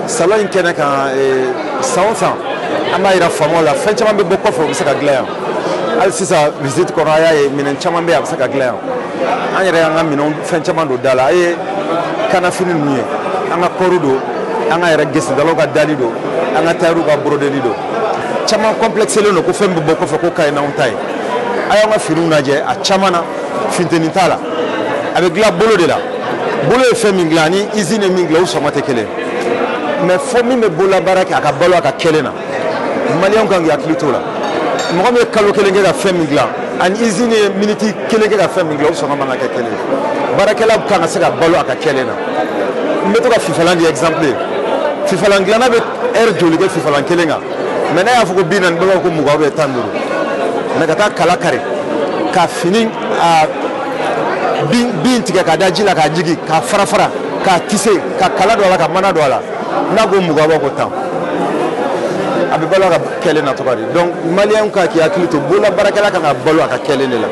salon in kɛnɛ kan san o san an b'a yira faamaw la fɛn caman bɛ bɔ kɔfɛ o bɛ se ka dilan yan hali sisan visite kɔnɔ a y'a ye minɛn caman bɛ yen a bɛ se ka dilan yan an yɛrɛ y'an ka minɛnw fɛn caman don da la a ye kanafini ninnu ye an ka kɔɔri don an ka yɛrɛ gesedalaw ka dali don an ka tailleur ka brodeli don caman complexelen don ko fɛn bɛ bɔ kɔfɛ ko ka ɲi n'anw ta ye a y'an ka finiw lajɛ a caman na funteni t'a la a bɛ dilan bolo de la bolo ye fɛn min dilan ni usine ye min dilan o sɔngɔ tɛ kelen mais fo min bɛ bolola baara kɛ a ka balo a ka kelen na maliyɛnw kan k'i hakili t'o la mɔgɔ min ye kalo kelen kɛ ka fɛn min dilan ani usine ye miniti kelen kɛ ka fɛn min dilan o sɔngɔ man ka kɛ kelen baarakɛla kan ka se ka balo a ka kelen na n bɛ to ka fifalan di exemple ye fifalan dilanna bɛ heure joli kɛ fifalan kelen kan mais n'a y'a fɔ ko 40 bɛɛ b'a fɔ ko 20 ou bien 15 mais ka taa kala kari ka fini bin tigɛ ka da ji la k'a jigi k'a fara fara k'a tisse ka kala don a la ka mana don a la n'a ko 20 b'a ko 10 a bɛ balo a ka kelen na tɔgɔ di donc maliyɛnw kan k'i hakili to bolola baarakɛla kan ka balo a ka kelen de la